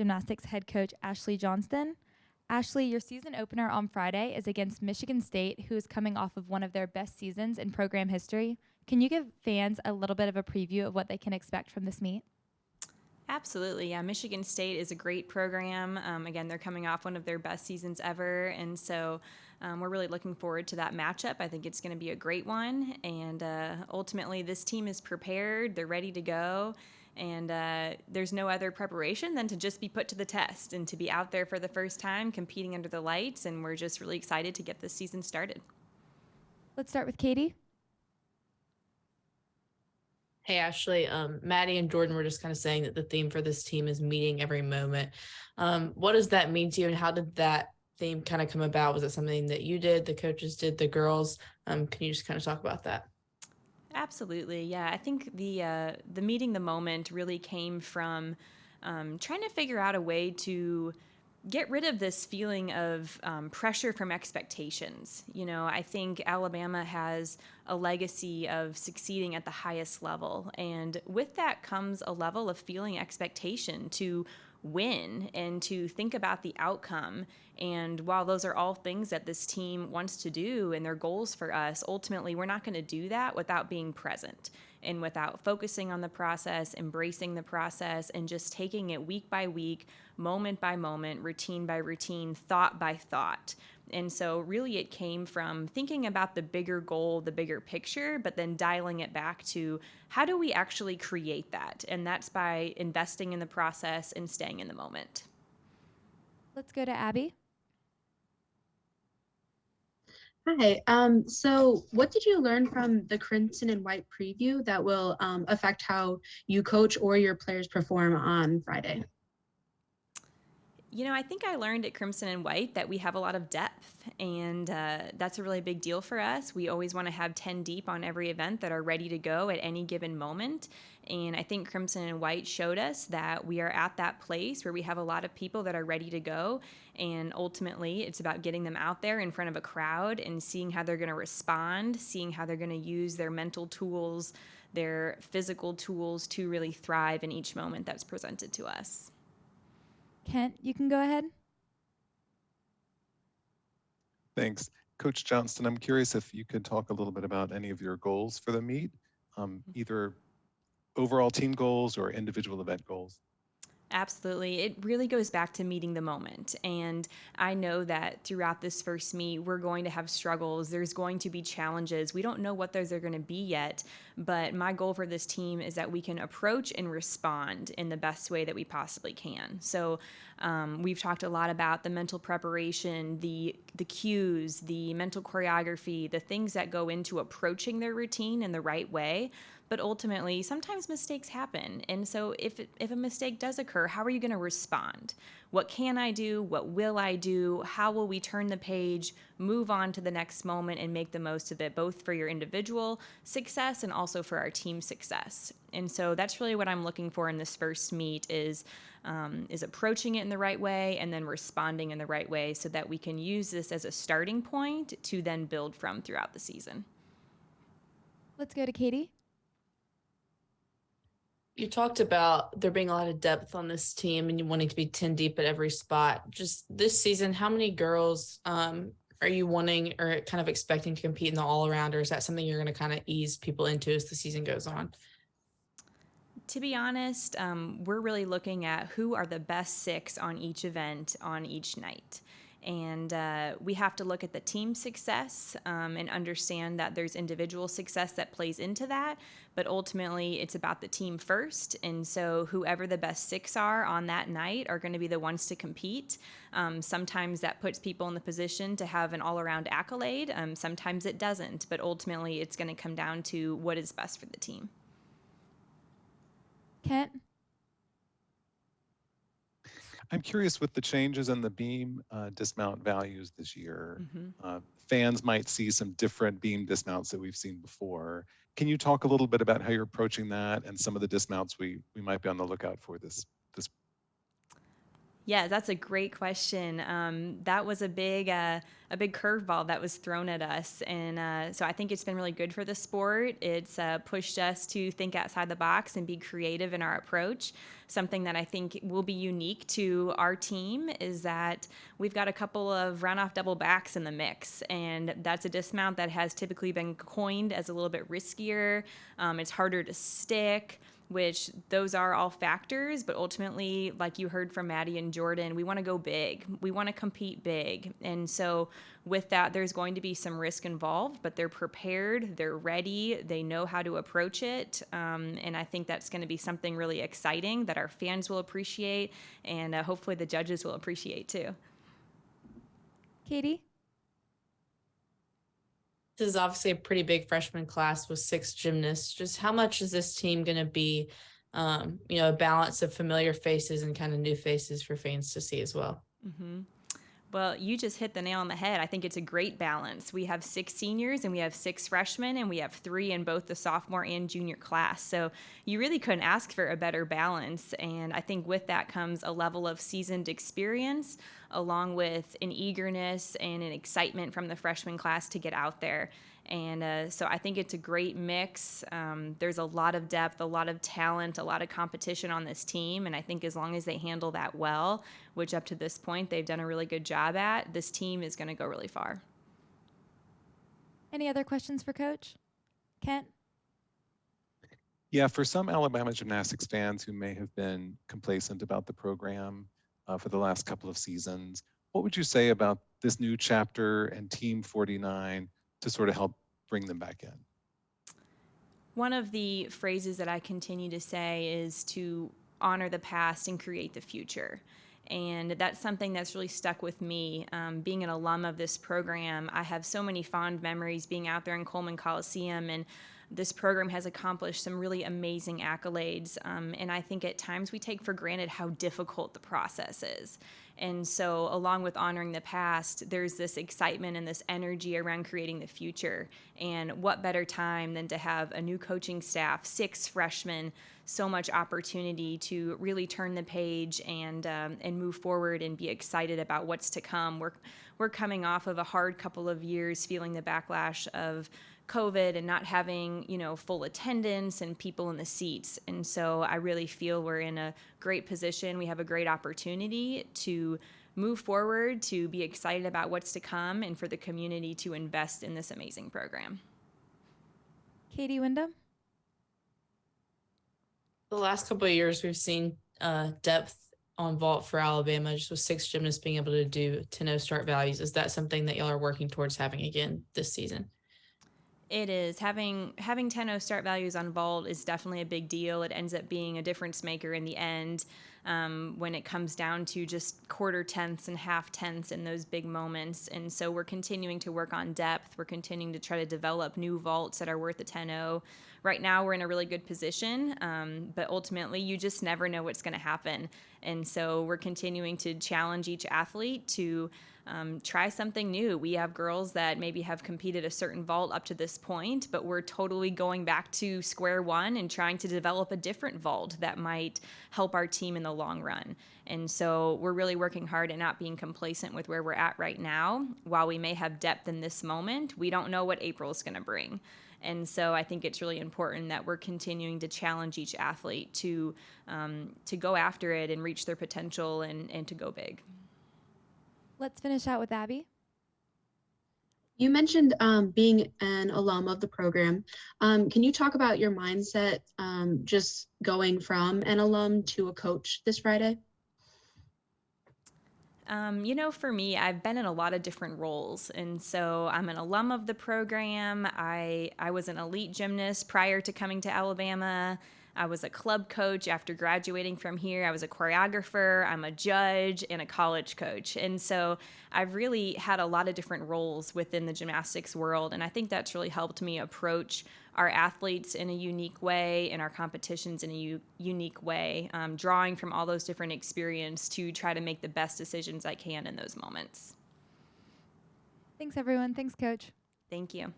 Gymnastics head coach Ashely Johnston. Ashely, your season opener on Friday is against Michigan State, who is coming off of one of their best seasons in program history. Can you give fans a little bit of a preview of what they can expect from this meet? Absolutely. Yeah, Michigan State is a great program. Again, they're coming off one of their best seasons ever. And so we're really looking forward to that matchup. I think it's going to be a great one. And ultimately, this team is prepared, they're ready to go. And there's no other preparation than to just be put to the test and to be out there for the first time competing under the lights. And we're just really excited to get this season started. Let's start with Katie. Hey, Ashley, Maddie and Jordan were just kind of saying that the theme for this team is meeting every moment. What does that mean to you, and how did that theme kind of come about? Was it something that you did, the coaches did, the girls? Can you just kind of talk about that? Absolutely, yeah. I think the meeting the moment really came from trying to figure out a way to get rid of this feeling of pressure from expectations. You know, I think Alabama has a legacy of succeeding at the highest level. And with that comes a level of feeling expectation to win and to think about the outcome. And while those are all things that this team wants to do and their goals for us, ultimately we're not going to do that without being present and without focusing on the process, embracing the process, and just taking it week by week, moment by moment, routine by routine, thought by thought. And so really it came from thinking about the bigger goal, the bigger picture, but then dialing it back to how do we actually create that? And that's by investing in the process and staying in the moment. Let's go to Abby. Hi. So what did you learn from the Crimson and White preview that will affect how you coach or your players perform on Friday? You know, I think I learned at Crimson and White that we have a lot of depth, and that's a really big deal for us. We always want to have 10 deep on every event that are ready to go at any given moment. And I think Crimson and White showed us that we are at that place where we have a lot of people that are ready to go. And ultimately, it's about getting them out there in front of a crowd and seeing how they're going to respond, seeing how they're going to use their mental tools, their physical tools to really thrive in each moment that's presented to us. Kent, you can go ahead. Thanks. Coach Johnston, I'm curious if you could talk a little bit about any of your goals for the meet, either overall team goals or individual event goals. Absolutely. It really goes back to meeting the moment. And I know that throughout this first meet, we're going to have struggles. There's going to be challenges. We don't know what those are going to be yet. But my goal for this team is that we can approach and respond in the best way that we possibly can. So we've talked a lot about the mental preparation, the cues, the mental choreography, the things that go into approaching their routine in the right way. But ultimately, sometimes mistakes happen. And so if a mistake does occur, how are you going to respond? What can I do? What will I do? How will we turn the page, move on to the next moment, and make the most of it, both for your individual success and also for our team success? And so that's really what I'm looking for in this first meet is approaching it in the right way and then responding in the right way so that we can use this as a starting point to then build from throughout the season. Let's go to Katie. You talked about there being a lot of depth on this team and you wanting to be 10 deep at every spot. Just this season, how many girls are you wanting or kind of expecting to compete in the all-around, or is that something you're going to kind of ease people into as the season goes on? To be honest, we're really looking at who are the best 6 on each event on each night. And we have to look at the team success and understand that there's individual success that plays into that. But ultimately, it's about the team first. And so whoever the best 6 are on that night are going to be the ones to compete. Sometimes that puts people in the position to have an all-around accolade. Sometimes it doesn't. But ultimately, it's going to come down to what is best for the team. Kent? I'm curious with the changes in the beam dismount values this year. Fans might see some different beam dismounts that we've seen before. Can you talk a little bit about how you're approaching that and some of the dismounts we might be on the lookout for this? Yeah, that's a great question. That was a big curveball that was thrown at us, and so I think it's been really good for the sport. It's pushed us to think outside the box and be creative in our approach. Something that I think will be unique to our team is that we've got a couple of runoff double backs in the mix, and that's a dismount that has typically been coined as a little bit riskier. It's harder to stick, which those are all factors, but ultimately, like you heard from Maddie and Jordan, we want to go big. We want to compete big. And so with that, there's going to be some risk involved, but they're prepared, they're ready, they know how to approach it. And I think that's going to be something really exciting that our fans will appreciate, and hopefully the judges will appreciate too. Katie? This is obviously a pretty big freshman class with 6 gymnasts. Just how much is this team going to be, a balance of familiar faces and kind of new faces for fans to see as well? Mm-hmm. Well, you just hit the nail on the head. I think it's a great balance. We have 6 seniors and we have 6 freshmen, and we have 3 in both the sophomore and junior class. So you really couldn't ask for a better balance. And I think with that comes a level of seasoned experience, along with an eagerness and an excitement from the freshman class to get out there. And so I think it's a great mix. There's a lot of depth, a lot of talent, a lot of competition on this team. And I think as long as they handle that well, which up to this point they've done a really good job at, this team is going to go really far. Any other questions for Coach? Kent? Yeah, for some Alabama gymnastics fans who may have been complacent about the program for the last couple of seasons, what would you say about this new chapter and Team 49 to sort of help bring them back in? One of the phrases that I continue to say is to honor the past and create the future. And that's something that's really stuck with me. Being an alum of this program, I have so many fond memories being out there in Coleman Coliseum, and this program has accomplished some really amazing accolades. And I think at times we take for granted how difficult the process is. And so along with honoring the past, there's this excitement and this energy around creating the future. And what better time than to have a new coaching staff, 6 freshmen, so much opportunity to really turn the page and move forward and be excited about what's to come. We're coming off of a hard couple of years, feeling the backlash of COVID and not having, full attendance and people in the seats. And so I really feel we're in a great position. We have a great opportunity to move forward, to be excited about what's to come, and for the community to invest in this amazing program. Katie Wyndham? The last couple of years, we've seen depth on vault for Alabama, just with 6 gymnasts being able to do 10-0 start values. Is that something that y'all are working towards having again this season? It is. Having 10-0 start values on vault is definitely a big deal. It ends up being a difference maker in the end when it comes down to just quarter tenths and half tenths in those big moments. And so we're continuing to work on depth. We're continuing to try to develop new vaults that are worth a 10-0. Right now we're in a really good position, but ultimately you just never know what's going to happen. And so we're continuing to challenge each athlete to try something new. We have girls that maybe have competed a certain vault up to this point, but we're totally going back to square one and trying to develop a different vault that might help our team in the long run. And so we're really working hard at not being complacent with where we're at right now. While we may have depth in this moment, we don't know what April's going to bring. And so I think it's really important that we're continuing to challenge each athlete to go after it and reach their potential and to go big. Let's finish out with Abby. You mentioned being an alum of the program. Can you talk about your mindset just going from an alum to a coach this Friday? For me, I've been in a lot of different roles. And so I'm an alum of the program. I was an elite gymnast prior to coming to Alabama. I was a club coach after graduating from here. I was a choreographer, I'm a judge, and a college coach. And so I've really had a lot of different roles within the gymnastics world. And I think that's really helped me approach our athletes in a unique way and our competitions in a unique way, drawing from all those different experiences to try to make the best decisions I can in those moments. Thanks, everyone. Thanks, Coach. Thank you.